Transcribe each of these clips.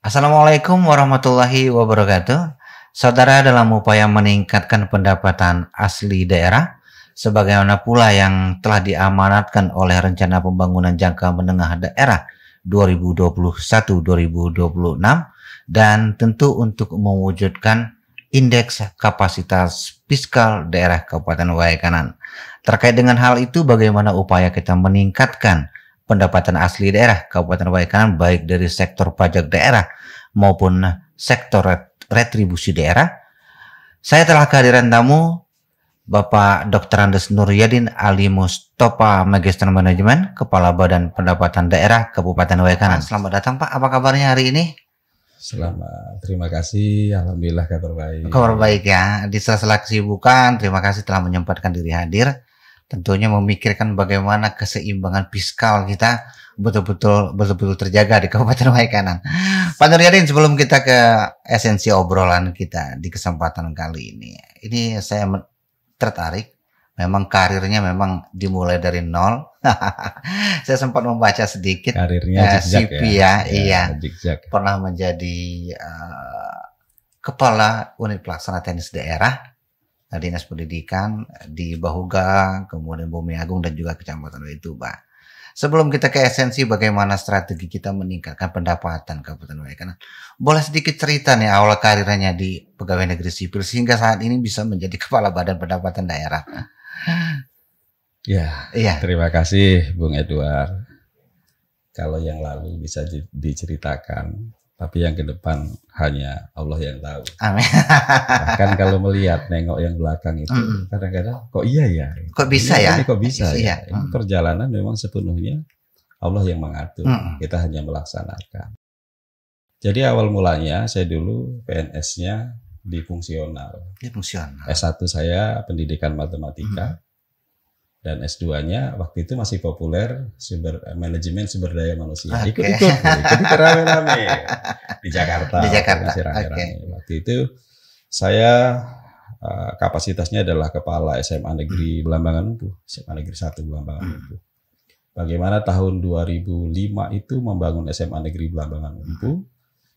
Assalamualaikum warahmatullahi wabarakatuh. Saudara, dalam upaya meningkatkan pendapatan asli daerah, sebagaimana pula yang telah diamanatkan oleh Rencana Pembangunan Jangka Menengah Daerah 2021-2026, dan tentu untuk mewujudkan indeks kapasitas fiskal daerah Kabupaten Waikanan. Terkait dengan hal itu, bagaimana upaya kita meningkatkan pendapatan asli daerah Kabupaten Waikanan baik dari sektor pajak daerah maupun sektor retribusi daerah. Saya telah kehadiran tamu Bapak Dr. Andes Nuryadin Ali Mustopa, Magister Manajemen, Kepala Badan Pendapatan Daerah Kabupaten Waikanan. Selamat datang Pak, apa kabarnya hari ini? Selamat, terima kasih. Alhamdulillah kabar baik. Kabar baik ya, di sela-sela kesibukan, terima kasih telah menyempatkan diri hadir. Tentunya memikirkan bagaimana keseimbangan fiskal kita betul-betul terjaga di Kabupaten Waikanan. Pak Nuryadin, sebelum kita ke esensi obrolan kita di kesempatan kali ini saya tertarik. Memang karirnya memang dimulai dari nol. Saya sempat membaca sedikit karirnya CV ya. Iya. Zigzag. Pernah menjadi Kepala Unit Pelaksana Teknis Daerah Dinas Pendidikan di Bahuga, kemudian Bumi Agung, dan juga Kecamatan Waituba. Sebelum kita ke esensi bagaimana strategi kita meningkatkan pendapatan Kabupaten Waikanan, boleh sedikit cerita nih awal karirnya di pegawai negeri sipil sehingga saat ini bisa menjadi Kepala Badan Pendapatan Daerah. Ya, iya. Terima kasih Bung Edward. Kalau yang lalu bisa diceritakan, tapi yang ke depan hanya Allah yang tahu. Amin. Bahkan kalau melihat, nengok yang belakang itu, kadang-kadang kok iya ya? Kok bisa ya? Kok bisa ya? Iya. Ini perjalanan memang sepenuhnya Allah yang mengatur. Kita hanya melaksanakan. Jadi awal mulanya saya dulu PNS-nya di fungsional. Di fungsional. S1 saya pendidikan matematika. Dan S2-nya waktu itu masih populer manajemen sumber daya manusia. Ikut-ikut, jadi rame-rame di Jakarta. Di Jakarta. Masih rame-rame. Waktu itu saya kapasitasnya adalah kepala SMA Negeri Belambangan Lumpuh, SMA Negeri 1 Belambangan Lumpuh. Bagaimana tahun 2005 itu membangun SMA Negeri Belambangan Lumpuh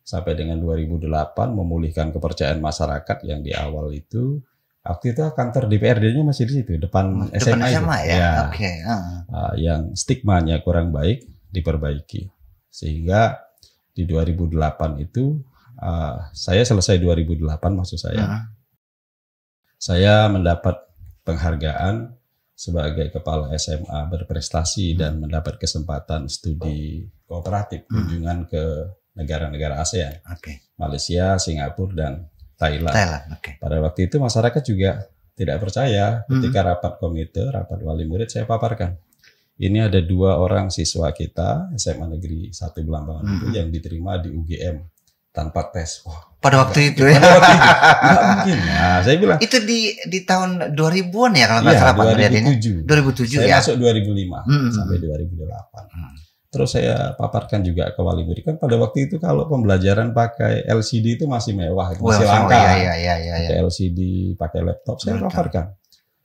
sampai dengan 2008 memulihkan kepercayaan masyarakat yang di awal itu. Waktu itu kantor DPRD-nya masih di situ, depan SMA ya. Yang stigmanya kurang baik diperbaiki. Sehingga di 2008 itu, saya selesai 2008 maksud saya. Saya mendapat penghargaan sebagai kepala SMA berprestasi dan mendapat kesempatan studi kooperatif kunjungan ke negara-negara ASEAN. Malaysia, Singapura, dan Thailand. Pada waktu itu masyarakat juga tidak percaya. Ketika rapat komite, rapat wali murid, saya paparkan. Ini ada 2 orang siswa kita SMA Negeri 1 Belambangan Lumpuh yang diterima di UGM tanpa tes. Pada waktu itu ya? Pada waktu itu. Nggak mungkin. Nah, saya bilang. Itu di tahun 2000-an ya kalau nggak salah Pak Nuryadin. 2007 saya ya? masuk 2005 sampai 2008. Terus saya paparkan juga ke wali murid, kan pada waktu itu kalau pembelajaran pakai LCD itu masih mewah, masih langka. Pakai LCD, pakai laptop. Saya paparkan.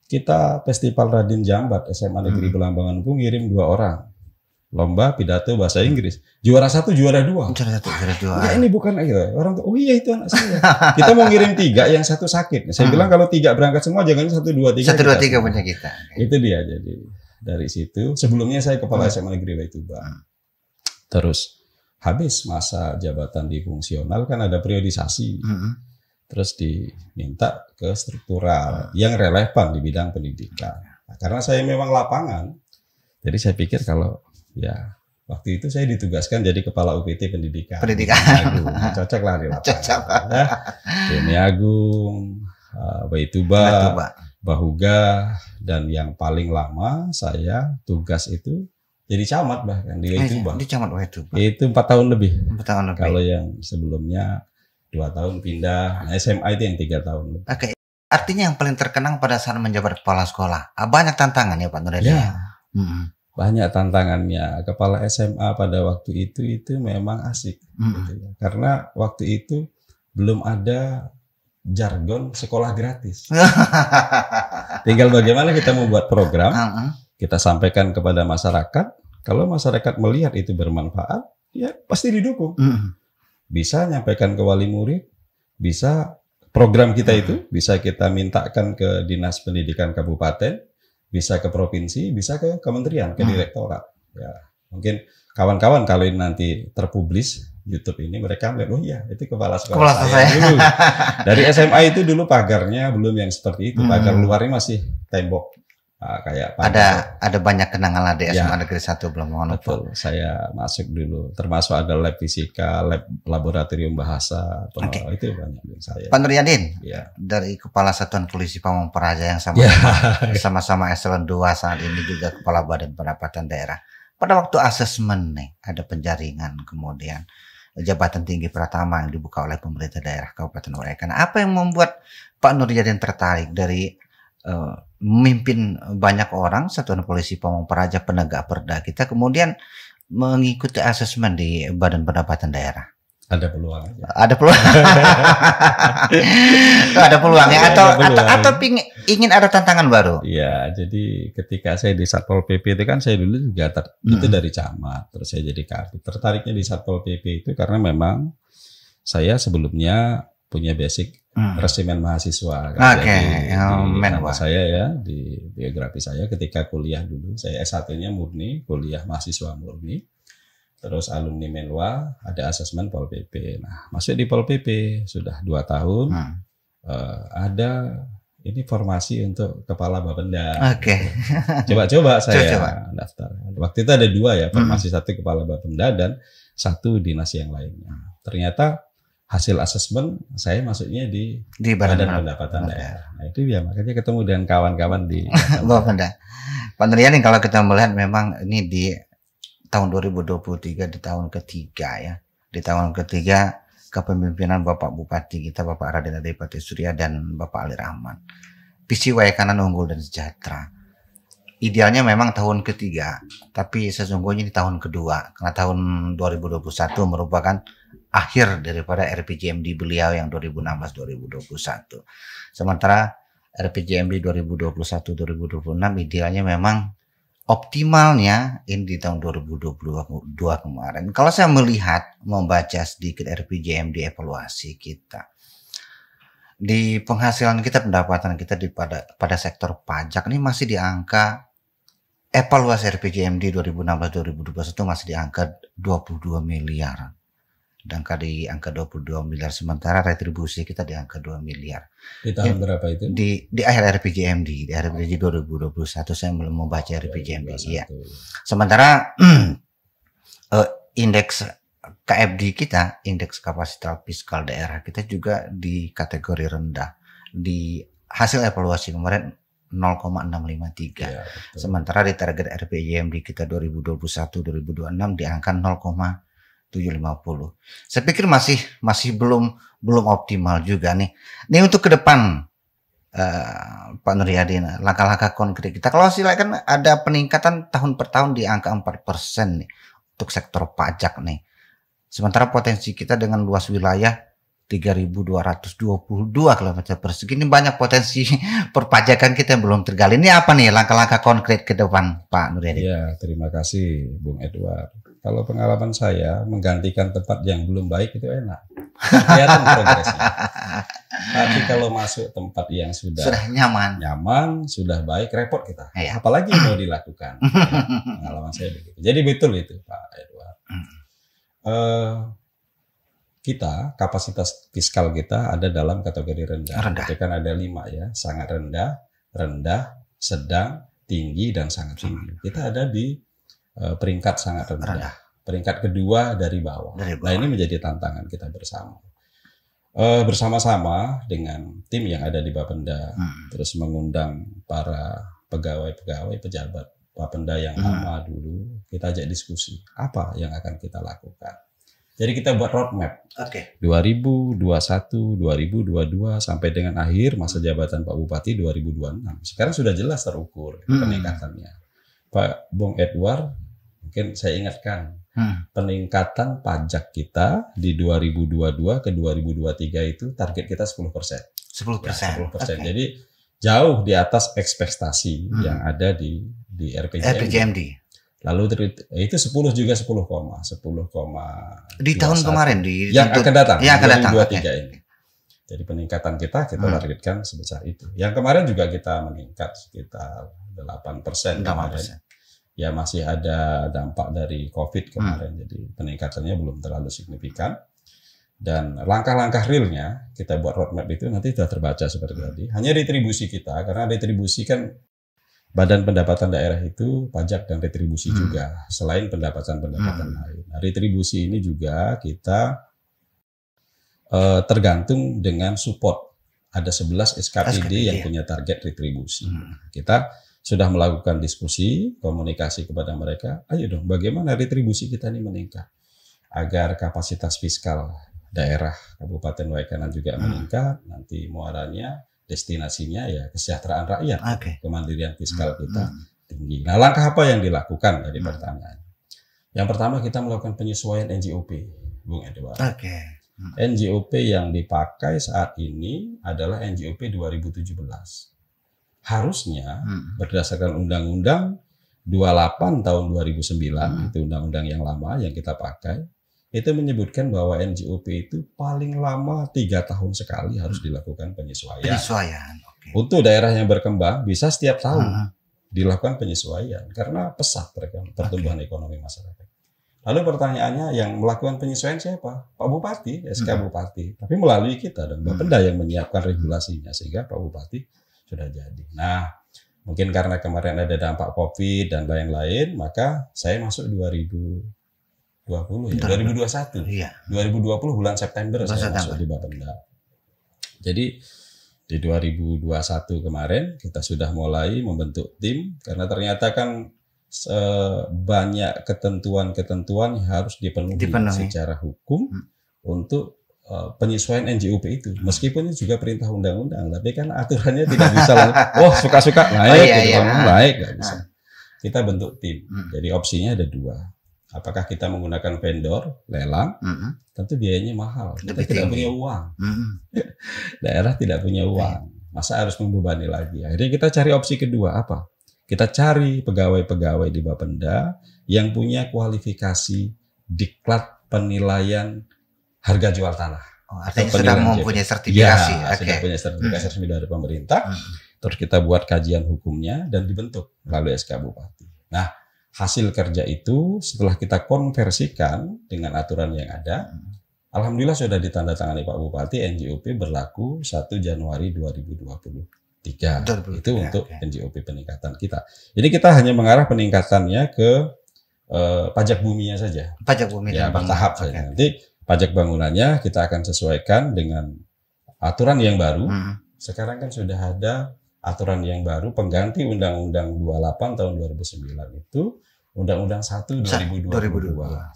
Kita Festival Radin Jambat SMA Negeri Belambangan Lumpuh ngirim 2 orang. Lomba pidato bahasa Inggris. Juara 1, juara 2. Juara 2. Ya ini bukan orang tuh. Oh iya itu anak saya. Kita mau ngirim 3, yang 1 sakit. Saya bilang kalau 3 berangkat semua, jangan 1, 2, 3. 1, 2, 3 punya kita. Itu dia jadi. Dari situ, sebelumnya saya kepala SMA Negeri Waituba. Terus habis masa jabatan di fungsional kan ada periodisasi. Terus diminta ke struktural yang relevan di bidang pendidikan. Nah, karena saya memang lapangan, jadi saya pikir kalau ya waktu itu saya ditugaskan jadi kepala UPT pendidikan. Cocok lah di lapangan. Bumi Agung, Waituba, Bahuga, dan yang paling lama saya tugas itu jadi camat bahkan di Waituba. Di camat Waituba. Itu 4 tahun lebih. 4 tahun lebih. Kalau yang sebelumnya 2 tahun pindah, SMA itu yang 3 tahun lebih. Artinya yang paling terkenang pada saat menjabat kepala sekolah. Banyak tantangan ya Pak Nuryadin. Ya. Banyak tantangannya. Kepala SMA pada waktu itu memang asik. Gitu ya. Karena waktu itu belum ada jargon sekolah gratis. Tinggal bagaimana kita membuat program, kita sampaikan kepada masyarakat. Kalau masyarakat melihat itu bermanfaat, ya pasti didukung. bisa nyampaikan ke wali murid, bisa program kita itu bisa kita mintakan ke Dinas Pendidikan Kabupaten, bisa ke provinsi, bisa ke kementerian, ke direktorat. Ya, mungkin kawan-kawan kalau ini nanti terpublis YouTube ini, mereka melihat, oh iya, itu kepala sekolah saya dulu. Dari SMA itu dulu pagarnya belum yang seperti itu, pagar luarnya masih tembok. Kayak ada banyak kenangan lah di SMA Negeri 1 belum betul. Saya masuk dulu, termasuk ada lab fisika, lab laboratorium bahasa, itu banyak saya. Pak Nuryadin, dari Kepala Satuan Polisi Pamong Praja yang sama-sama eselon 2 saat ini juga Kepala Badan Pendapatan Daerah. Pada waktu asesmen nih, ada penjaringan, kemudian jabatan tinggi pertama yang dibuka oleh pemerintah daerah Kabupaten Waikana. Apa yang membuat Pak Nuryadin tertarik dari memimpin banyak orang Satuan Polisi Pamong Praja, penegak perda kita, kemudian mengikuti asesmen di Badan Pendapatan Daerah? Ada peluang aja. Ada peluang. Ada peluangnya atau ingin ada tantangan baru? Iya, jadi ketika saya di Satpol PP itu kan saya dulu juga itu dari camat, terus saya jadi kabid. Tertariknya di Satpol PP itu karena memang saya sebelumnya punya basic resimen mahasiswa. Nama saya ya, di biografi saya ketika kuliah dulu, saya S1-nya murni, kuliah mahasiswa murni. Terus alumni Menwa, ada asesmen Pol PP. Nah, masuk di Pol PP sudah 2 tahun. Ada ini formasi untuk kepala Bapenda. Coba-coba saya daftar. Waktu itu ada 2 ya, formasi 1 kepala Bapenda dan 1 dinas yang lainnya. Ternyata hasil asesmen saya masuknya di Badan Pendapatan Daerah. Nah, itu ya makanya ketemu dengan kawan-kawan di Bapenda. Pak Nuryadin, kalau kita melihat memang ini di tahun 2023 di tahun ketiga ya. Di tahun ketiga kepemimpinan Bapak Bupati kita, Bapak Raden Adipati Surya dan Bapak Ali Rahman. Visi Waikana unggul dan sejahtera. Idealnya memang tahun ketiga, tapi sesungguhnya di tahun kedua. Karena tahun 2021 merupakan akhir daripada RPJMD beliau yang 2016-2021. Sementara RPJMD 2021-2026 idealnya memang optimalnya ini di tahun 2022 kemarin. Kalau saya melihat, membaca sedikit RPJMD evaluasi kita, di penghasilan kita, pendapatan kita pada sektor pajak ini masih di angka, evaluasi RPJMD 2016-2021 masih di angka 22 miliar. Di angka 22 miliar, sementara retribusi kita di angka 2 miliar. Di tahun berapa itu? Di akhir RPJMD, di RPJMD 2021 saya belum membaca RPJMD. Ya. Sementara indeks KFD kita, indeks kapasitas fiskal daerah kita juga di kategori rendah. Di hasil evaluasi kemarin 0,653. Ya, sementara di target RPJMD kita 2021-2026 di angka 0,750. Saya pikir masih belum optimal juga nih. Ini untuk ke depan Pak Nuryadin, langkah-langkah konkret kita. Kalau silakan ada peningkatan tahun per tahun di angka 4% nih untuk sektor pajak nih. Sementara potensi kita dengan luas wilayah 3.222 km persegi, ini banyak potensi perpajakan kita yang belum tergali. Ini apa nih langkah-langkah konkret ke depan Pak Nuryadin? Ya, terima kasih Bung Edward. Kalau pengalaman saya, menggantikan tempat yang belum baik itu enak. Kelihatan progresnya. Tapi kalau masuk tempat yang sudah nyaman, sudah baik, repot kita. Ya. Apalagi mau dilakukan. Ya, pengalaman saya begitu. Jadi betul itu Pak Edward. Kita, kapasitas fiskal kita ada dalam kategori rendah. Itu kan ada 5 ya, sangat rendah, sedang, tinggi, dan sangat tinggi. Kita ada di peringkat sangat rendah. Peringkat kedua dari bawah. Nah, ini menjadi tantangan kita bersama. Bersama-sama dengan tim yang ada di Bapenda, terus mengundang para pegawai-pegawai, pejabat Bapenda yang lama dulu, kita ajak diskusi apa yang akan kita lakukan. Jadi kita buat roadmap. 2021, 2022 sampai dengan akhir masa jabatan Pak Bupati 2026. Sekarang sudah jelas terukur peningkatannya. Pak Bung Edward, mungkin saya ingatkan peningkatan pajak kita di 2022 ke 2023 itu target kita 10%. 10%. Ya, 10%. Jadi jauh di atas ekspektasi yang ada di RPJMD. Lalu itu 10 juga 10, di tahun kemarin yang akan datang, yang akan datang 2023 ini. Jadi peningkatan kita targetkan sebesar itu. Yang kemarin juga kita meningkat sekitar 8% kemarin. Ya masih ada dampak dari COVID kemarin, jadi peningkatannya belum terlalu signifikan. Dan langkah-langkah realnya kita buat roadmap itu nanti sudah terbaca seperti tadi. Hanya retribusi kita, karena retribusi kan Badan Pendapatan Daerah itu pajak dan retribusi juga, selain pendapatan-pendapatan lain. Nah, retribusi ini juga kita tergantung dengan support. Ada 11 SKPD yang punya target retribusi. Kita sudah melakukan diskusi, komunikasi kepada mereka, ayo dong bagaimana retribusi kita ini meningkat. Agar kapasitas fiskal daerah Kabupaten Waikanan juga meningkat, nanti muaranya, destinasinya ya kesejahteraan rakyat, kemandirian fiskal kita tinggi. Nah, langkah apa yang dilakukan dari pertanyaan? Yang pertama kita melakukan penyesuaian NJOP, Bung Edward. NJOP yang dipakai saat ini adalah NJOP 2017. Harusnya berdasarkan Undang-Undang 28 tahun 2009, itu undang-undang yang lama yang kita pakai, itu menyebutkan bahwa NJOP itu paling lama 3 tahun sekali harus dilakukan penyesuaian. Untuk daerah yang berkembang bisa setiap tahun dilakukan penyesuaian karena pesat pertumbuhan ekonomi masyarakat. Lalu pertanyaannya, yang melakukan penyesuaian siapa? Pak Bupati, SK Bupati. Tapi melalui kita dan Bapenda yang menyiapkan regulasinya, sehingga Pak Bupati sudah jadi. Nah, mungkin karena kemarin ada dampak COVID dan lain-lain, maka saya masuk 2021. 2020 bulan September saya masuk di Bapenda. Jadi di 2021 kemarin kita sudah mulai membentuk tim, karena ternyata kan banyak ketentuan-ketentuan yang harus dipenuhi secara hukum untuk penyesuaian NJOP itu. Meskipun itu juga perintah undang-undang, tapi kan aturannya tidak bisa suka-suka naik, naik, nggak bisa. Kita bentuk tim. Jadi opsinya ada 2. Apakah kita menggunakan vendor, lelang, tentu biayanya mahal. Kita tidak punya uang. Daerah tidak punya uang. Masa harus membebani lagi? Akhirnya kita cari opsi kedua, apa? Kita cari pegawai-pegawai di Bapenda yang punya kualifikasi diklat penilaian harga jual tanah. Artinya sudah mempunyai sertifikasi. Sudah punya sertifikasi resmi dari pemerintah. Terus kita buat kajian hukumnya dan dibentuk melalui SK Bupati. Nah, hasil kerja itu setelah kita konversikan dengan aturan yang ada, alhamdulillah sudah ditandatangani Pak Bupati, NJOP berlaku 1 Januari 2023. Itu untuk NJOP peningkatan kita. Jadi kita hanya mengarah peningkatannya ke pajak buminya saja. Pajak bumi ya, bertahap saja. Nanti pajak bangunannya kita akan sesuaikan dengan aturan yang baru. Sekarang kan sudah ada aturan yang baru pengganti Undang-Undang 28 tahun 2009 itu Undang-Undang 1 2022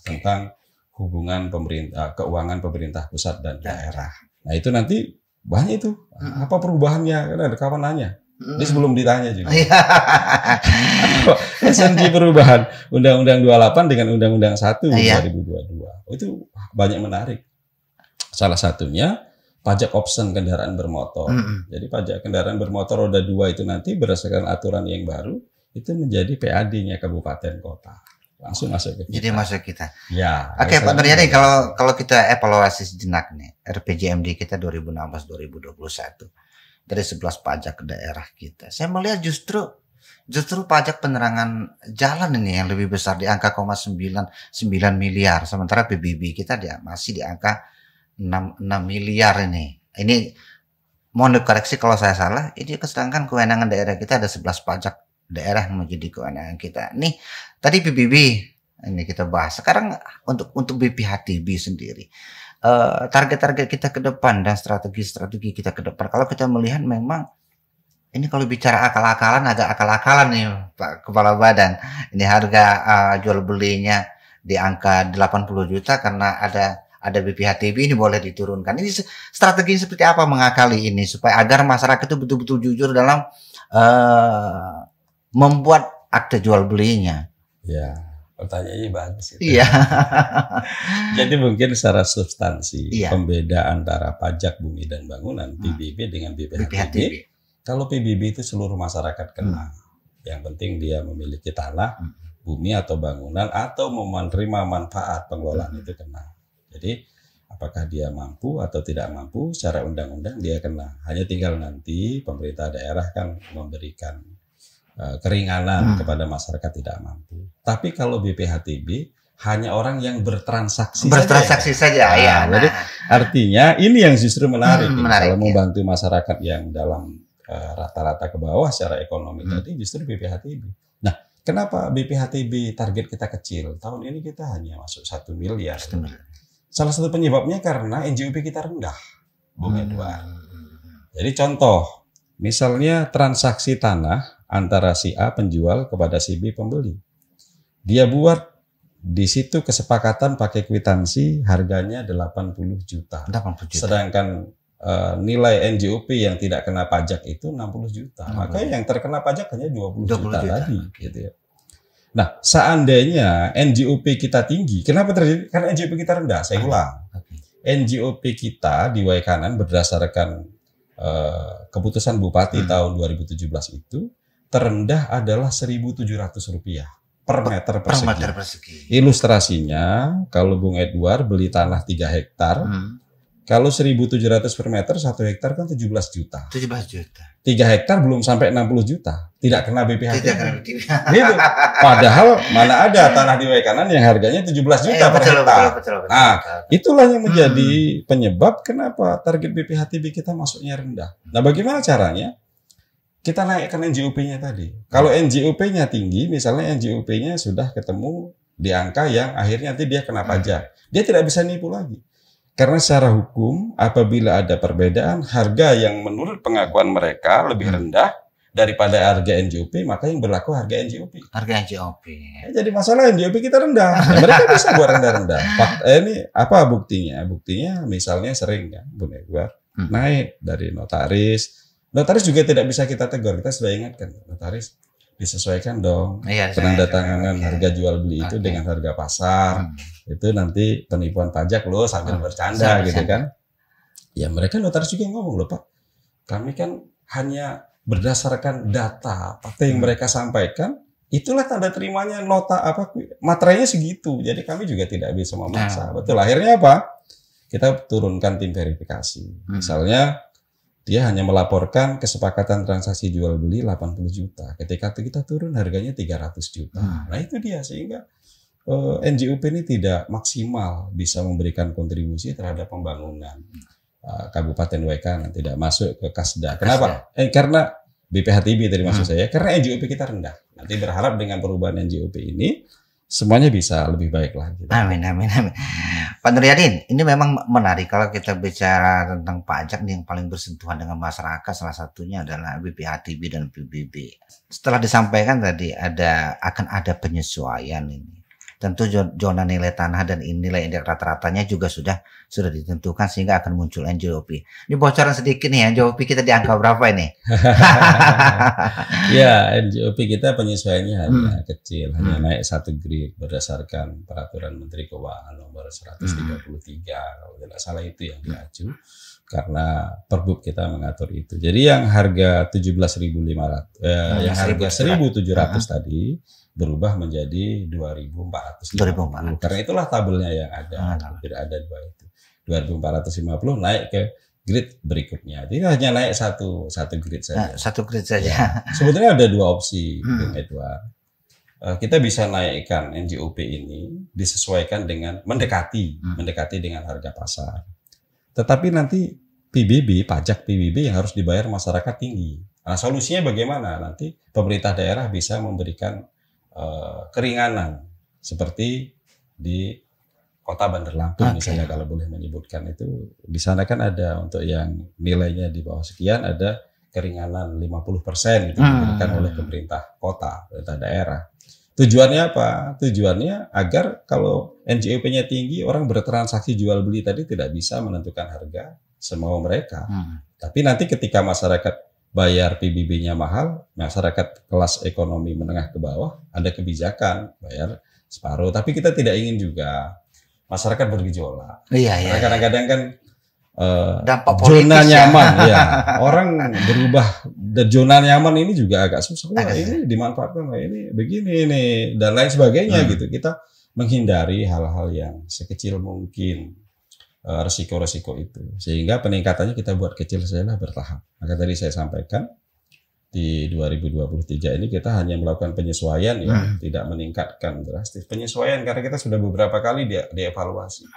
tentang hubungan pemerintah, keuangan pemerintah pusat dan daerah. Nah, itu nanti banyak itu. Apa perubahannya? Karena ada kawan nanya. Ini sebelum ditanya juga. SNG perubahan Undang-Undang 28 dengan Undang-Undang 1 2022. Itu banyak menarik. Salah satunya pajak option kendaraan bermotor. Jadi pajak kendaraan bermotor roda 2 itu nanti berdasarkan aturan yang baru itu menjadi PAD-nya kabupaten kota. Langsung masuk ke kita. Jadi masuk kita. Ya. Oke, Pak Nurdin, kalau kita evaluasi sejenak nih, RPJMD kita 2016-2021 dari 11 pajak ke daerah kita. Saya melihat justru pajak penerangan jalan ini yang lebih besar di angka 9,9 miliar, sementara PBB kita masih di angka 6 miliar ini. Ini mohon dikoreksi kalau saya salah. Ini sedangkan kewenangan daerah kita ada 11 pajak daerah yang menjadi kewenangan kita. Nih, tadi PBB ini kita bahas. Sekarang untuk BPHTB sendiri, target-target kita ke depan dan strategi-strategi kita ke depan. Kalau kita melihat memang ini kalau bicara akal-akalan, agak akal-akalan nih Pak Kepala Badan. Ini harga jual belinya di angka 80 juta karena ada BPHTB ini boleh diturunkan. Ini strategi seperti apa mengakali ini supaya agar masyarakat itu betul-betul jujur dalam membuat akte jual belinya. Ya, pertanyaannya bagus. Iya. Jadi mungkin secara substansi pembeda antara pajak bumi dan bangunan PBB dengan BPHTB. Kalau PBB itu seluruh masyarakat kena. Yang penting dia memiliki tanah bumi atau bangunan atau menerima manfaat pengelolaan itu kena. Jadi apakah dia mampu atau tidak mampu secara undang-undang dia kena. Hanya tinggal nanti pemerintah daerah kan memberikan keringanan kepada masyarakat tidak mampu. Tapi kalau BPHTB hanya orang yang bertransaksi saja. Ya. Jadi artinya ini yang justru menarik. Kalau ya. membantu masyarakat yang dalam rata-rata ke bawah secara ekonomi tadi justru BPHTB. Nah, kenapa BPHTB target kita kecil? Tahun ini kita hanya masuk 1 miliar. Salah satu penyebabnya karena NJOP kita rendah, Bung Edward. Jadi contoh, misalnya transaksi tanah antara si A penjual kepada si B pembeli. Dia buat di situ kesepakatan pakai kwitansi harganya 80 juta. 80 juta. Sedangkan nilai NJOP yang tidak kena pajak itu 60 juta. Makanya yang terkena pajak hanya 20 juta tadi gitu ya. Nah, seandainya NJOP kita tinggi, kenapa terjadi? Karena NJOP kita rendah. Saya ulang. NJOP kita di Waikanan berdasarkan keputusan Bupati tahun 2017 itu terendah adalah Rp1.700 per meter persegi. Ilustrasinya, kalau Bung Edward beli tanah 3 hektar, kalau 1.700 per meter, 1 hektar kan 17 juta. 17 juta. 3 hektar belum sampai 60 juta. Tidak kena BPHTB. Gitu. Padahal mana ada tanah di Waikanan yang harganya 17 juta per hektar. Betul. Itulah yang menjadi penyebab kenapa target BPHTB kita masuknya rendah. Nah, bagaimana caranya? Kita naikkan NJOP-nya tadi. Kalau NJOP-nya tinggi, misalnya NJOP-nya sudah ketemu di angka yang akhirnya nanti dia kena pajak. Dia tidak bisa nipu lagi. Karena secara hukum, apabila ada perbedaan harga yang menurut pengakuan mereka lebih rendah daripada harga NJOP, maka yang berlaku harga NJOP. Harga NJOP. Jadi masalah NJOP kita rendah. Mereka bisa buat rendah-rendah. Ini apa buktinya? Buktinya misalnya sering ya, Bung Edward, naik dari notaris. Notaris juga tidak bisa kita tegur. Kita sudah ingatkan, notaris disesuaikan dong penandatanganan harga jual beli itu dengan harga pasar. Itu nanti penipuan pajak loh sambil bercanda gitu kan. Ya mereka notaris juga ngomong loh Pak, kami kan hanya berdasarkan data yang mereka sampaikan, itulah tanda terimanya nota materainya segitu. Jadi kami juga tidak bisa memaksa. Betul, akhirnya apa? Kita turunkan tim verifikasi. Misalnya dia hanya melaporkan kesepakatan transaksi jual beli 80 juta. Ketika kita turun harganya 300 juta. Nah itu dia, sehingga NJOP ini tidak maksimal bisa memberikan kontribusi terhadap pembangunan Kabupaten Waikanan, tidak masuk ke Kasda. Kenapa? Karena BPHTB tadi maksud saya, karena NJOP kita rendah. Nanti berharap dengan perubahan NJOP ini semuanya bisa lebih baik lagi. Amin. Pak Nuryadin, ini memang menarik kalau kita bicara tentang pajak yang paling bersentuhan dengan masyarakat, salah satunya adalah BPHTB dan PBB. Setelah disampaikan tadi akan ada penyesuaian ini. Tentu zona nilai tanah dan nilai indeks rata-ratanya juga sudah ditentukan sehingga akan muncul NJOP. Ini bocoran sedikit nih, NJOP kita di angka berapa ini? Ya, NJOP kita penyesuaiannya hanya kecil, hanya naik 1 grade berdasarkan peraturan Menteri Keuangan nomor 133 kalau tidak salah itu yang diacu. Karena Perbub kita mengatur itu. Jadi yang harga 17.500 yang harga 1.700 tadi berubah menjadi 2.450. Karena itulah tabelnya yang ada. Tidak ada dua itu. 2.450 naik ke grid berikutnya. Jadi hanya naik satu grid saja. Satu grid saja. Ya. Sebetulnya ada 2 opsi, Bung Edward. Kita bisa naikkan NJOP ini disesuaikan dengan mendekati dengan harga pasar. Tetapi nanti pajak PBB yang harus dibayar masyarakat tinggi. Nah, solusinya bagaimana? Nanti pemerintah daerah bisa memberikan keringanan seperti di Kota Bandar Lampung misalnya, kalau boleh menyebutkan itu. Di sana kan ada untuk yang nilainya di bawah sekian ada keringanan 50% itu diberikan oleh pemerintah kota, pemerintah daerah. Tujuannya apa? Tujuannya agar kalau NJOP-nya tinggi, orang bertransaksi jual beli tadi tidak bisa menentukan harga semau mereka. Tapi nanti ketika masyarakat bayar PBB-nya mahal, masyarakat kelas ekonomi menengah ke bawah ada kebijakan bayar separuh. Tapi kita tidak ingin juga masyarakat bergejolak. Karena kadang-kadang kan zona nyaman, ya orang dan zona nyaman ini juga agak susah. Wah, ini dimanfaatkan, ini begini nih dan lain sebagainya gitu. Kita menghindari hal-hal yang sekecil mungkin resiko-resiko itu, sehingga peningkatannya kita buat kecil saja bertahap. Maka tadi saya sampaikan di 2023 ini kita hanya melakukan penyesuaian ya, tidak meningkatkan drastis. Penyesuaian karena kita sudah beberapa kali dievaluasi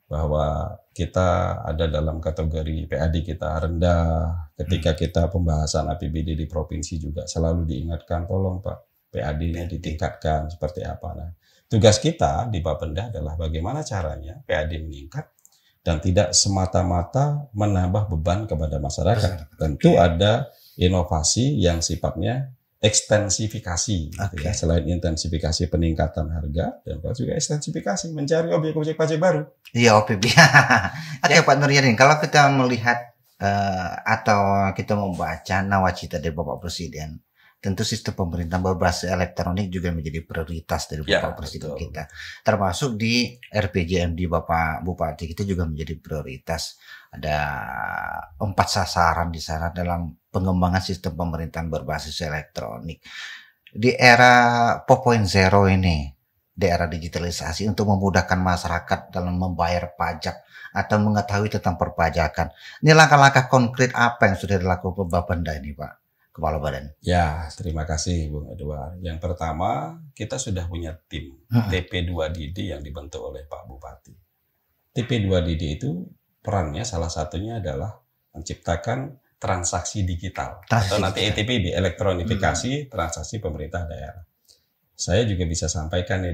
bahwa kita ada dalam kategori PAD kita rendah. Ketika kita pembahasan APBD di provinsi juga selalu diingatkan, tolong Pak, PAD-nya ditingkatkan seperti apa. Nah, tugas kita di Bapenda adalah bagaimana caranya PAD meningkat dan tidak semata-mata menambah beban kepada masyarakat. Tentu ada inovasi yang sifatnya ekstensifikasi, gitu ya. Selain intensifikasi peningkatan harga, dan juga ekstensifikasi mencari objek-objek pajak baru. Iya, OPB. Oke, Pak Nuryadin, kalau kita melihat atau kita membaca nawacita dari Bapak Presiden, tentu sistem pemerintahan berbasis elektronik juga menjadi prioritas dari Bapak Presiden kita. Termasuk di RPJMD Bapak Bupati kita juga menjadi prioritas. Ada 4 sasaran di sana dalam pengembangan sistem pemerintahan berbasis elektronik. Di era 4.0 ini, di era digitalisasi, untuk memudahkan masyarakat dalam membayar pajak atau mengetahui tentang perpajakan. Ini langkah-langkah konkret apa yang sudah dilakukan Bapenda ini, Pak Kepala Badan? Ya, terima kasih Bung Edward. Yang pertama, kita sudah punya tim TP2DD yang dibentuk oleh Pak Bupati. TP2DD itu perannya salah satunya adalah menciptakan transaksi digital atau nanti ETPD, elektronifikasi transaksi pemerintah daerah. Saya juga bisa sampaikan nih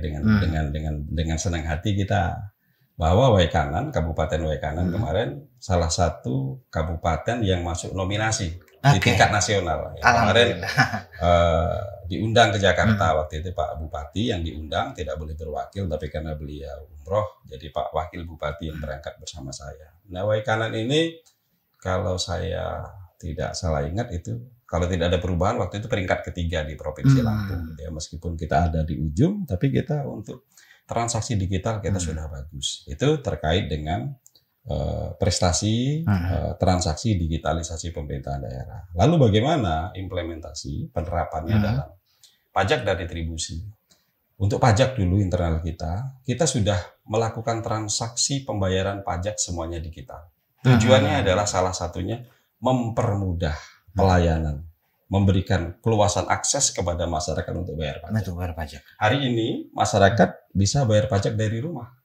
dengan senang hati kita bahwa Waikanan, Kabupaten Waikanan kemarin salah satu kabupaten yang masuk nominasi di tingkat nasional. Ya, kemarin diundang ke Jakarta waktu itu Pak Bupati yang diundang, tidak boleh berwakil, tapi karena beliau umroh, jadi Pak Wakil Bupati yang berangkat bersama saya. Nah, Waikanan ini kalau saya tidak salah ingat itu, kalau tidak ada perubahan waktu itu peringkat ketiga di Provinsi Lampung. Ya, meskipun kita ada di ujung, tapi kita untuk transaksi digital kita sudah bagus. Itu terkait dengan prestasi transaksi digitalisasi pemerintahan daerah. Lalu bagaimana implementasi penerapannya dalam pajak dan retribusi? Untuk pajak dulu internal kita sudah melakukan transaksi pembayaran pajak semuanya digital. Tujuannya adalah salah satunya mempermudah pelayanan, memberikan keluasan akses kepada masyarakat untuk bayar pajak. Hari ini masyarakat bisa bayar pajak dari rumah.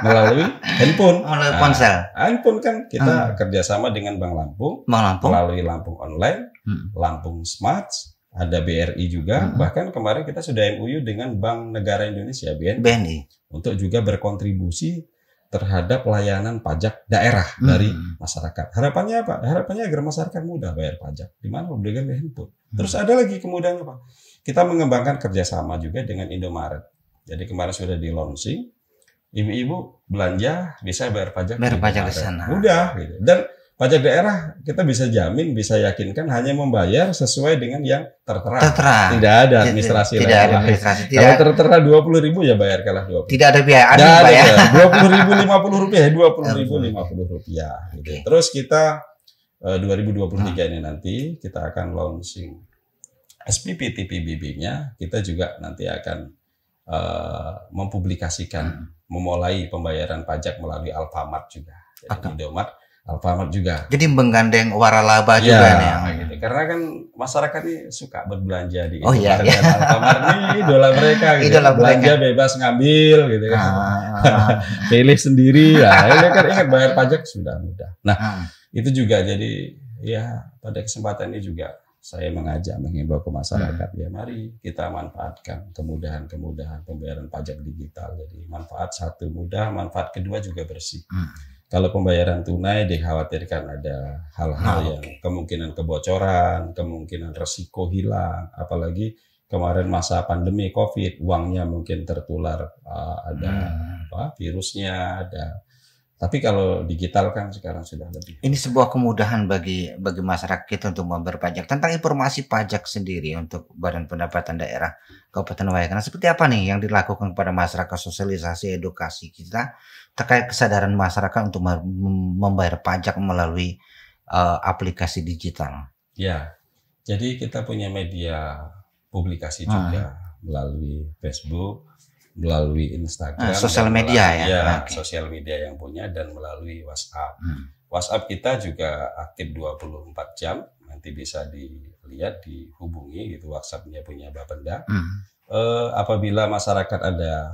Melalui handphone. Melalui ponsel. Handphone kan kita kerjasama dengan Bank Lampung. Melalui Lampung Online, Lampung Smart, ada BRI juga. Bahkan kemarin kita sudah MOU dengan Bank Negara Indonesia, BNI. Untuk juga berkontribusi terhadap layanan pajak daerah dari masyarakat. Harapannya apa? Harapannya agar masyarakat mudah bayar pajak. Di mana dengan handphone. Terus ada lagi kemudahan apa? Kita mengembangkan kerjasama juga dengan Indomaret. Jadi kemarin sudah di launching. Ibu-ibu belanja bisa bayar pajak di sana. Mudah gitu. Dan pajak daerah kita bisa jamin, bisa yakinkan hanya membayar sesuai dengan yang tertera. Tidak ada administrasi lain. Kalau tertera 20.000 ya bayar kalah 20. Tidak ada biaya admin, Pak ya. 20.000 50 rupiah, 20.000 rupiah. Gitu. Terus kita 2023 ini nanti kita akan launching SPP TPBB-nya. Kita juga nanti akan mempublikasikan, memulai pembayaran pajak melalui Alfamart juga. Jadi Indomaret, Alfamart juga. Jadi menggandeng waralaba juga nih. Gitu. Karena kan masyarakat ini suka berbelanja di Indomaret dan Alfamart ini idola mereka gitu. Belanja bebas ngambil gitu kan. Pilih sendiri ya. Ini kan ingat bayar pajak sudah mudah. Nah, itu juga jadi ya pada kesempatan ini juga saya mengajak, menghimbau ke masyarakat, ya mari kita manfaatkan kemudahan-kemudahan pembayaran pajak digital. Jadi manfaat satu mudah, manfaat kedua juga bersih. Kalau pembayaran tunai dikhawatirkan ada hal-hal yang kemungkinan kebocoran, kemungkinan resiko hilang, apalagi kemarin masa pandemi COVID, uangnya mungkin tertular, ada virusnya, ada. Tapi kalau digital kan sekarang sudah lebih. Ini sebuah kemudahan bagi masyarakat kita untuk membayar pajak. Tentang informasi pajak sendiri untuk Badan Pendapatan Daerah Kabupaten Waikanan, seperti apa nih yang dilakukan kepada masyarakat, sosialisasi edukasi kita terkait kesadaran masyarakat untuk membayar pajak melalui aplikasi digital? Ya, jadi kita punya media publikasi juga melalui Facebook, melalui Instagram, sosial media sosial media yang punya, dan melalui WhatsApp. WhatsApp kita juga aktif 24 jam, nanti bisa dilihat, dihubungi gitu, WhatsApp-nya punya Bapenda. Apabila masyarakat ada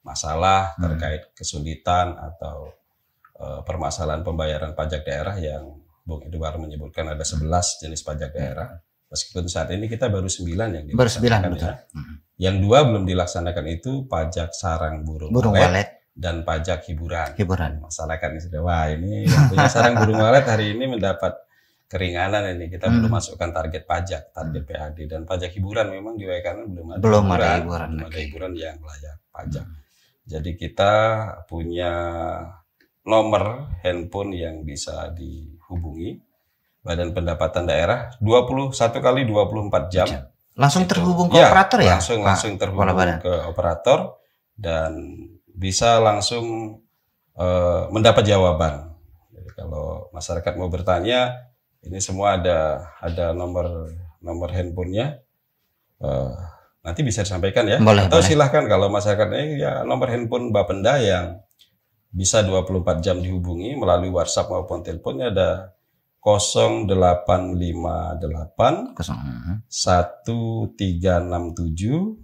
masalah terkait kesulitan atau permasalahan pembayaran pajak daerah, yang Bung Edward menyebutkan ada 11 jenis pajak daerah. Meskipun saat ini kita baru 9 yang dilaksanakan, ya. Yang 2 belum dilaksanakan itu pajak sarang burung walet dan pajak hiburan. Masyarakat ini sudah, wah ini yang punya sarang burung walet hari ini mendapat keringanan ini. Kita belum masukkan target pajak, target PAD, dan pajak hiburan memang di WKN belum ada hiburan yang layak pajak. Jadi kita punya nomor handphone yang bisa dihubungi Badan Pendapatan Daerah 21 kali 24 jam. Langsung terhubung ke operator ya? Langsung terhubung ke operator dan bisa langsung mendapat jawaban. Jadi kalau masyarakat mau bertanya, ini semua ada nomor handphonenya. Nanti bisa disampaikan ya. Atau silahkan kalau masyarakat ya nomor handphone Bapenda yang bisa 24 jam dihubungi melalui WhatsApp maupun teleponnya ada 0858 1367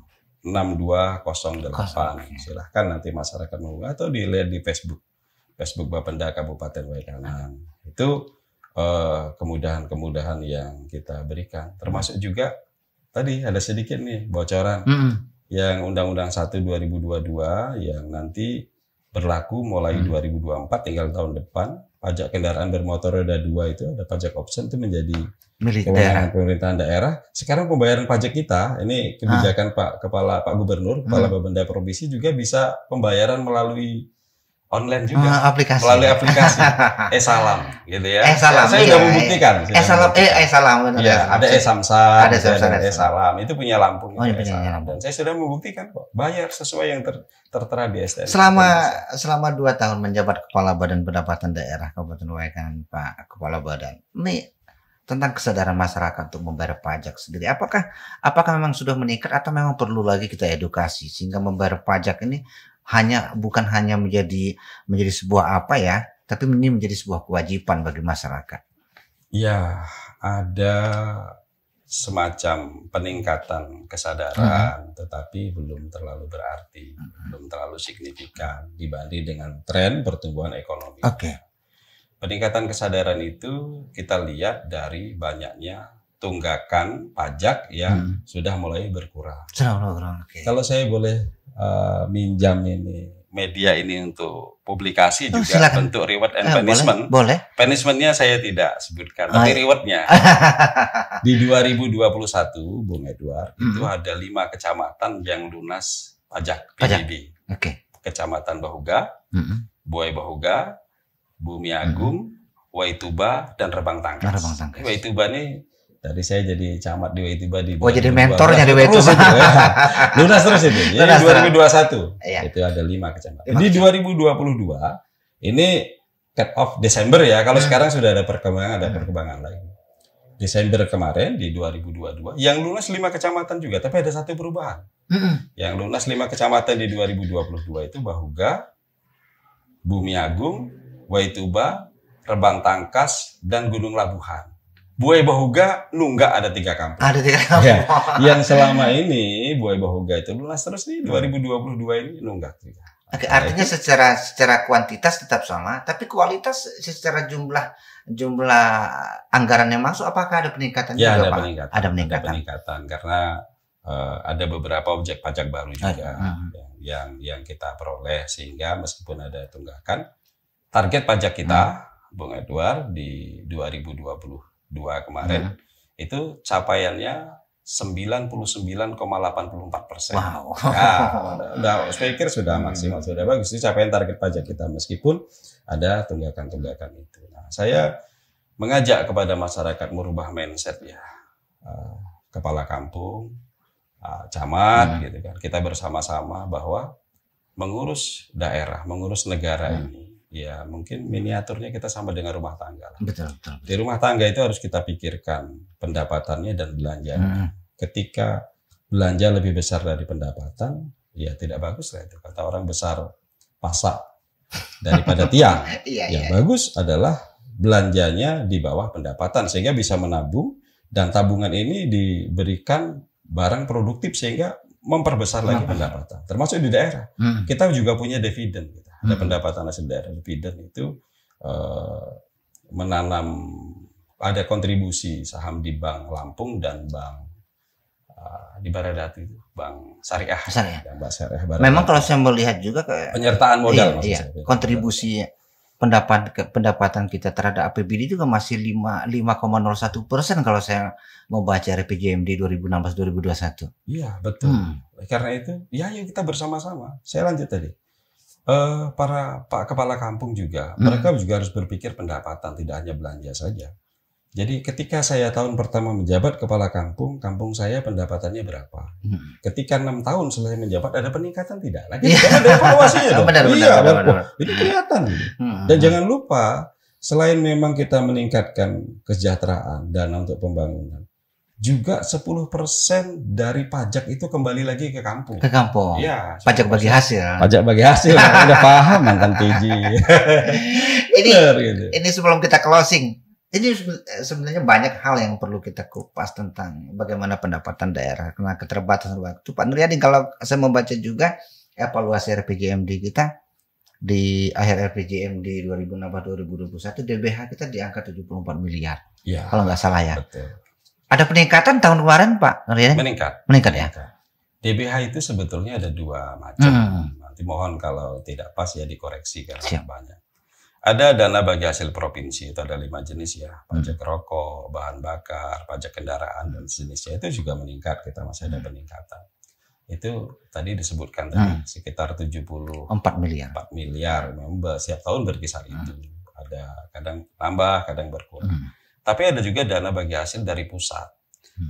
6208. Silahkan nanti masyarakat menghubungi atau dilihat di Facebook Bapenda Kabupaten Waikanan. Itu kemudahan-kemudahan yang kita berikan. Termasuk juga tadi ada sedikit nih bocoran yang Undang-Undang 1 2022 yang nanti berlaku mulai 2024, tinggal tahun depan. Pajak kendaraan bermotor roda 2 itu ada pajak option, itu menjadi kewenangan pemerintahan daerah. Sekarang pembayaran pajak kita, ini kebijakan Pak Gubernur, Kepala Bapenda Provinsi juga bisa pembayaran melalui online juga, melalui aplikasi e-Salam gitu ya. E-Salam, saya sudah membuktikan. E-Salam, ya, ada e-Samsat, ada e-Salam, itu punya Lampung. Dan saya sudah membuktikan kok, bayar sesuai yang tertera di STNK. Selama 2 tahun menjabat Kepala Badan Pendapatan Daerah Kabupaten Waikanan, Pak Kepala Badan, ini tentang kesadaran masyarakat untuk membayar pajak sendiri, apakah memang sudah meningkat atau memang perlu lagi kita edukasi sehingga membayar pajak ini bukan hanya menjadi sebuah tapi ini menjadi sebuah kewajiban bagi masyarakat? Ya, ada semacam peningkatan kesadaran, tetapi belum terlalu berarti, belum terlalu signifikan dibanding dengan tren pertumbuhan ekonomi. Peningkatan kesadaran itu kita lihat dari banyaknya tunggakan pajak yang sudah mulai berkurang. Kalau saya boleh minjam ini media ini untuk publikasi juga, silakan. Bentuk reward and punishment. Boleh. Punishmentnya saya tidak sebutkan, tapi rewardnya di 2021, Bung Edward, itu ada 5 kecamatan yang lunas pajak PBB. Kecamatan Bahuga, Buai Bahuga, Bumi Agung, Waituba, dan Rebang Tangkas. Waituba ini tadi saya jadi camat di Waituba di jadi mentornya di Waituba. Lunas terus itu. Jadi 2021 itu ada 5 kecamatan. Di 2022 ini cut off Desember ya. Kalau sekarang sudah ada perkembangan lain. Desember kemarin di 2022 yang lunas 5 kecamatan juga, tapi ada satu perubahan. Yang lunas 5 kecamatan di 2022 itu Bahuga, Bumi Agung, Waituba, Rebang Tangkas, dan Gunung Labuhan. Buai Bahuga nunggak ada 3 kampung. Ya, yang selama ini Buai Bahuga itu lunas terus nih 2022 ini nunggak juga. Artinya secara kuantitas tetap sama, tapi kualitas secara jumlah anggaran yang masuk apakah ada peningkatan juga, Pak? Ada peningkatan karena ada beberapa objek pajak baru juga yang kita peroleh, sehingga meskipun ada tunggakan, target pajak kita Bung Edward di 2022 kemarin itu capaiannya 99,84%. Wow. Nah, saya pikir sudah maksimal, sudah bagus. Itu capaian target pajak kita meskipun ada tunggakan-tunggakan itu. Nah, saya mengajak kepada masyarakat merubah mindset ya, kepala kampung, camat, gitu kan. Kita bersama-sama bahwa mengurus daerah, mengurus negara ini ya mungkin miniaturnya kita sama dengan rumah tangga lah. Betul, betul. Di rumah tangga itu harus kita pikirkan pendapatannya dan belanjanya. Ketika belanja lebih besar dari pendapatan, ya tidak bagus lah itu. Kata orang, besar pasak daripada tiang. Yang bagus adalah belanjanya di bawah pendapatan sehingga bisa menabung, dan tabungan ini diberikan barang produktif sehingga memperbesar lagi pendapatan. Termasuk di daerah. Kita juga punya dividen. Ada pendapatan hasil daerah. Dividen itu menanam, ada kontribusi saham di Bank Lampung dan Bank di Baradati itu, Bank Syariah. Bank Syariah Baradati. Memang kalau saya melihat juga penyertaan modal, kontribusi pendapatan kita terhadap APBD juga masih 5,01% kalau saya membaca RPJMD 2016-2021. Iya, betul. Karena itu, ya yuk kita bersama-sama. Saya lanjut tadi. Para Pak Kepala Kampung juga, mereka juga harus berpikir pendapatan, tidak hanya belanja saja. Jadi ketika saya tahun pertama menjabat Kepala Kampung, kampung saya pendapatannya berapa? Ketika 6 tahun setelah menjabat, ada peningkatan tidak? Nah, kita ada evaluasinya dong. Benar. Itu kelihatan. Dan jangan lupa, selain memang kita meningkatkan kesejahteraan, dana untuk pembangunan, juga 10% dari pajak itu kembali lagi ke kampung. Ke kampung. Ya, pajak bagi hasil. Pajak bagi hasil. Udah paham mantan PJ. Ini sebelum kita closing. Ini sebenarnya banyak hal yang perlu kita kupas tentang bagaimana pendapatan daerah karena keterbatasan waktu. Pak Nuryadin, kalau saya membaca juga evaluasi RPJMD kita di akhir RPJMD 2016-2021, DBH kita di angka 74 miliar. Ya, kalau nggak salah ya. Betul. Ada peningkatan tahun kemarin, Pak Nuryadin? Meningkat ya. DBH itu sebetulnya ada dua macam. Nanti mohon kalau tidak pas ya dikoreksi karena banyak. Ada dana bagi hasil provinsi, itu ada 5 jenis ya. Pajak rokok, bahan bakar, pajak kendaraan, dan sejenisnya itu juga meningkat. Kita masih ada peningkatan. Itu tadi disebutkan tadi sekitar 74 miliar. 4 miliar. Memang setiap tahun berkisar itu. Ada kadang tambah, kadang berkurang. Tapi ada juga dana bagi hasil dari pusat.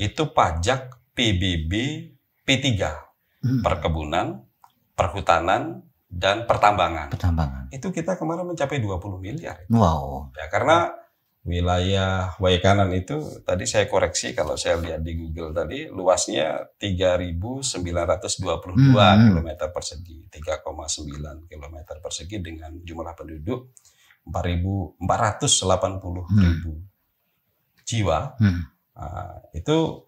Itu pajak PBB P3. Perkebunan, perhutanan, dan pertambangan. Itu kita kemarin mencapai 20 miliar. Wow. Ya, karena wilayah Waikanan itu tadi saya koreksi kalau saya lihat di Google tadi luasnya 3.922 km persegi, 3,9 km persegi dengan jumlah penduduk 480.000 jiwa. Itu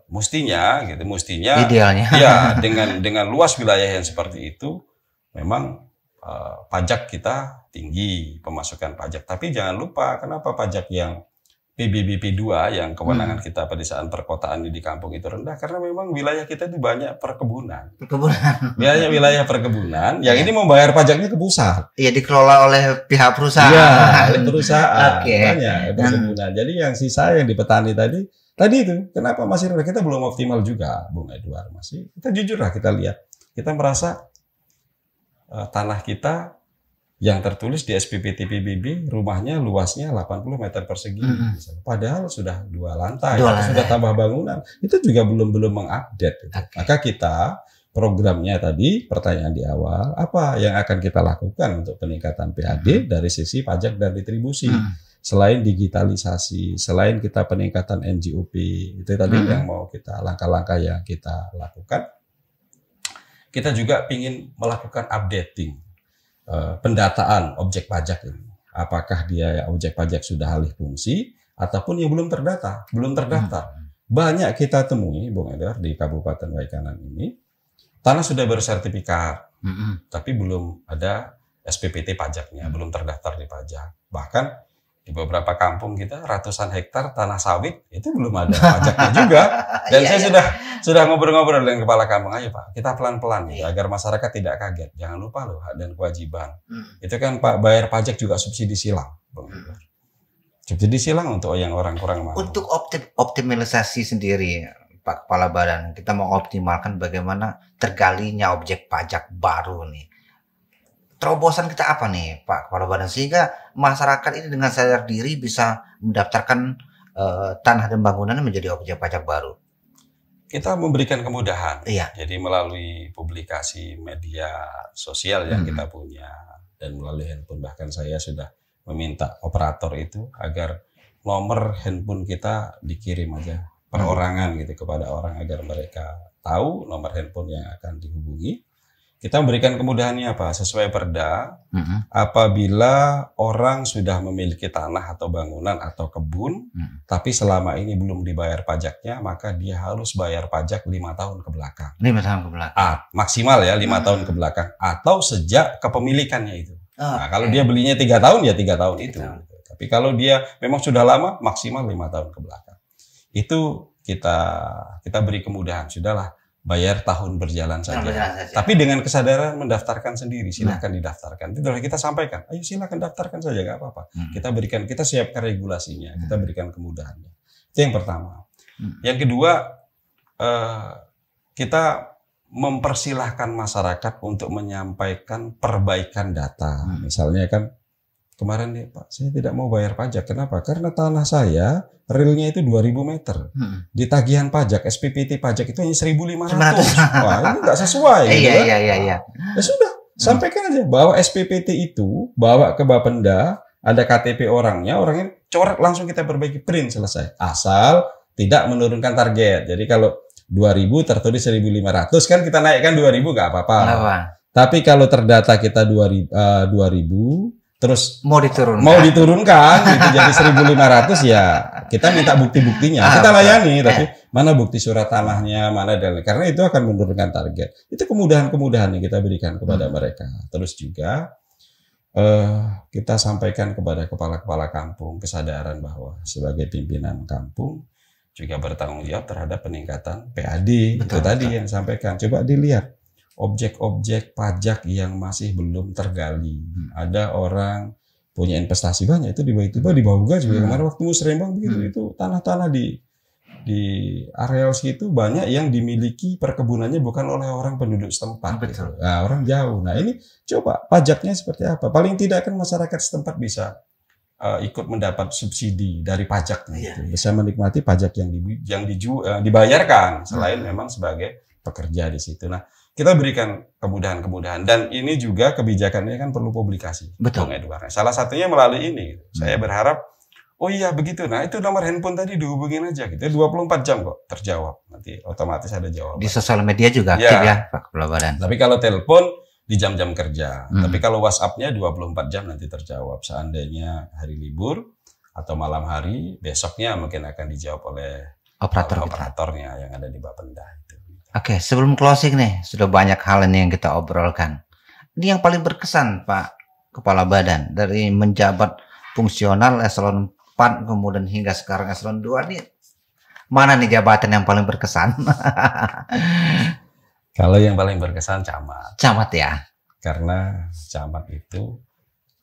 mestinya idealnya ya dengan luas wilayah yang seperti itu memang pajak kita tinggi, pemasukan pajak, tapi jangan lupa kenapa pajak yang PBB P2 yang kewenangan kita pedesaan perkotaan di kampung itu rendah, karena memang wilayah kita itu banyak perkebunan. Wilayah perkebunan yang ini membayar pajaknya ke pusat. Iya, dikelola oleh pihak perusahaan. Iya, perusahaan. Banyak perkebunan. Jadi yang sisa yang di petani tadi itu kenapa masih rendah? Kita belum optimal juga, Bung Edward. Masih kita jujur lah, kita lihat. Kita merasa tanah kita yang tertulis di SPPT PBB rumahnya luasnya 80 meter persegi. Padahal sudah 2 lantai, sudah tambah bangunan. Itu juga belum mengupdate. Maka kita programnya tadi, pertanyaan di awal, apa yang akan kita lakukan untuk peningkatan PAD dari sisi pajak dan retribusi? Selain digitalisasi, selain kita peningkatan NJOP, itu tadi yang mau kita langkah-langkah yang kita lakukan. Kita juga ingin melakukan updating pendataan objek pajak ini. Apakah dia objek pajak sudah alih fungsi ataupun yang belum terdaftar. Banyak kita temui, Bung Edward, di Kabupaten Waikanan ini, tanah sudah bersertifikat, tapi belum ada SPPT pajaknya, belum terdaftar di pajak. Bahkan di beberapa kampung kita ratusan hektar tanah sawit itu belum ada pajaknya juga. Dan saya sudah ngobrol-ngobrol dengan kepala kampung, ayo Pak, kita pelan-pelan ya, agar masyarakat tidak kaget. Jangan lupa loh hak dan kewajiban. Itu kan Pak, bayar pajak juga subsidi silang, Bang. Subsidi silang untuk yang orang kurang mampu. Untuk optimalisasi sendiri, Pak Kepala Badan, kita mau optimalkan bagaimana tergalinya objek pajak baru nih. Terobosan kita apa nih Pak Kepala Badan sehingga masyarakat ini dengan sadar diri bisa mendaftarkan tanah dan bangunan menjadi objek pajak baru? Kita memberikan kemudahan. Iya. Jadi melalui publikasi media sosial yang kita punya, dan melalui handphone. Bahkan saya sudah meminta operator itu agar nomor handphone kita dikirim aja perorangan gitu kepada orang agar mereka tahu nomor handphone yang akan dihubungi. Kita memberikan kemudahannya apa? Sesuai perda, apabila orang sudah memiliki tanah atau bangunan atau kebun, tapi selama ini belum dibayar pajaknya, maka dia harus bayar pajak 5 tahun ke belakang. 5 tahun ke belakang. Maksimal ya 5 tahun ke belakang, atau sejak kepemilikannya itu. Nah, kalau dia belinya 3 tahun ya 3 tahun itu. Tapi kalau dia memang sudah lama, maksimal 5 tahun ke belakang. Itu kita beri kemudahan, sudahlah. Bayar tahun berjalan saja. Tapi dengan kesadaran mendaftarkan sendiri, silahkan didaftarkan. Itu sudah kita sampaikan. Ayo silahkan daftarkan saja, nggak apa-apa. Kita siapkan regulasinya, kita berikan kemudahannya. Itu yang pertama. Yang kedua, kita mempersilahkan masyarakat untuk menyampaikan perbaikan data. Misalnya kan kemarin nih Pak, saya tidak mau bayar pajak. Kenapa? Karena tanah saya realnya itu 2000 meter. Di tagihan pajak, SPPT pajak itu hanya 1500. Wah, ini nggak sesuai. Iya. Ya sudah, sampaikan aja bahwa SPPT itu bawa ke Bapenda, ada KTP orangnya coret langsung kita perbaiki, print, selesai. Asal tidak menurunkan target. Jadi kalau 2000 tertulis 1500 kan kita naikkan 2000 nggak apa-apa. Tapi kalau terdata kita 2000 terus mau diturunkan gitu jadi 1.500 ya kita minta bukti-buktinya, kita layani, tapi mana bukti surat tanahnya, mana dan karena itu akan menurunkan target. Itu kemudahan-kemudahan yang kita berikan kepada mereka. Terus juga kita sampaikan kepada kepala-kepala kampung kesadaran bahwa sebagai pimpinan kampung juga bertanggung jawab terhadap peningkatan PAD. Itu tadi yang sampaikan. Coba dilihat objek-objek pajak yang masih belum tergali. Ada orang punya investasi banyak, itu tiba-tiba di Bauga juga kemarin waktu musrembang begitu, itu tanah-tanah di areal situ banyak yang dimiliki perkebunannya bukan oleh orang penduduk setempat. Gitu. Nah, orang jauh. Nah ini coba pajaknya seperti apa? Paling tidak kan masyarakat setempat bisa ikut mendapat subsidi dari pajak, gitu. Bisa menikmati pajak yang dibayarkan selain memang sebagai pekerja di situ. Nah, kita berikan kemudahan-kemudahan dan ini juga kebijakannya kan perlu publikasi. Betul. Salah satunya melalui ini. Saya berharap, oh iya begitu. Nah itu nomor handphone tadi dihubungin aja gitu. 24 jam kok terjawab. Nanti otomatis ada jawaban. Di sosial media juga aktif ya Pak Kepala Badan. Tapi kalau telepon di jam-jam kerja. Tapi kalau WhatsApp-nya 24 jam nanti terjawab. Seandainya hari libur atau malam hari, besoknya mungkin akan dijawab oleh operatornya yang ada di Bapenda. Oke, sebelum closing nih, sudah banyak hal ini yang kita obrolkan. Ini yang paling berkesan Pak Kepala Badan, dari menjabat fungsional eselon 4, kemudian hingga sekarang eselon 2, nih mana nih jabatan yang paling berkesan? Kalau yang paling berkesan camat. Camat ya? Karena camat itu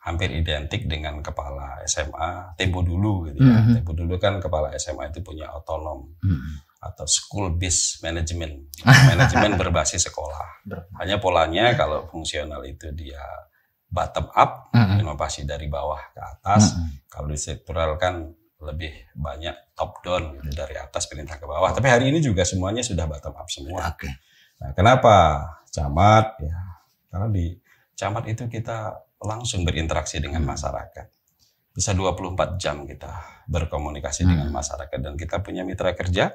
hampir identik dengan kepala SMA tempo dulu gitu ya. Tempo dulu kan kepala SMA itu punya otonom. Atau school based management, manajemen berbasis sekolah. Hanya polanya kalau fungsional itu dia bottom up, inovasi dari bawah ke atas. Kalau di struktural kan lebih banyak top down, gitu, dari atas perintah ke bawah. Tapi hari ini juga semuanya sudah bottom up semua. Nah, kenapa camat? Ya, karena di camat itu kita langsung berinteraksi dengan masyarakat. Bisa 24 jam kita berkomunikasi dengan masyarakat dan kita punya mitra kerja.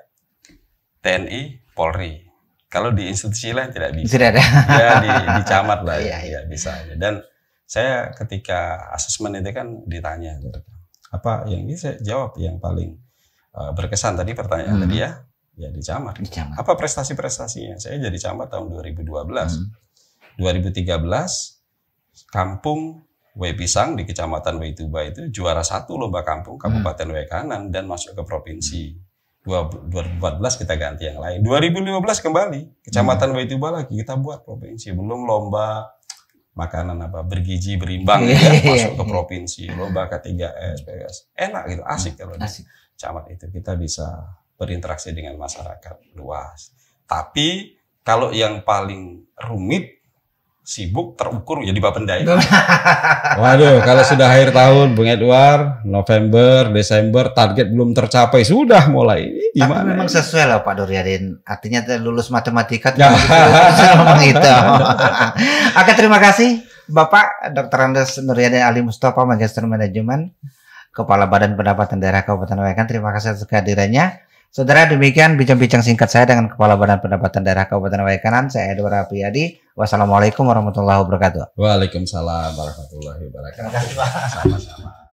TNI, Polri. Kalau di institusi lain tidak bisa. Tidak ada. Ya di camat lah ya bisa. Dan saya ketika asesmen itu kan ditanya, apa yang ini saya jawab yang paling berkesan tadi pertanyaan tadi ya di camat. Apa prestasi-prestasinya? Saya jadi camat tahun 2012. 2013 kampung Wepisang di Kecamatan Weituba itu juara 1 lomba kampung Kabupaten Wekanan dan masuk ke provinsi. 2014 kita ganti yang lain. 2015 kembali Kecamatan Weituba lagi kita buat provinsi. Belum lomba makanan apa bergizi berimbang masuk ke provinsi. Lomba K3S, PS. Enak gitu, asik kalau di camat itu kita bisa berinteraksi dengan masyarakat luas. Tapi kalau yang paling rumit sibuk terukur ya di Bapenda ini. Waduh, kalau sudah akhir tahun, Bung Edward, November, Desember, target belum tercapai, sudah mulai. Gimana? Tapi memang sesuai lah Pak Duryadin. Artinya lulus matematika ngomong itu. Oke, terima kasih Bapak Dr. Andes Nuryadin Ali Mustafa, Magister Manajemen, Kepala Badan Pendapatan Daerah Kabupaten Wayakan. Terima kasih atas kehadirannya. Saudara, demikian bincang-bincang singkat saya dengan Kepala Badan Pendapatan Daerah Kabupaten Waikanan. Saya Edward Apriyadi. Wassalamualaikum warahmatullahi wabarakatuh. Waalaikumsalam warahmatullahi wabarakatuh. Terima kasih Pak. Sama-sama.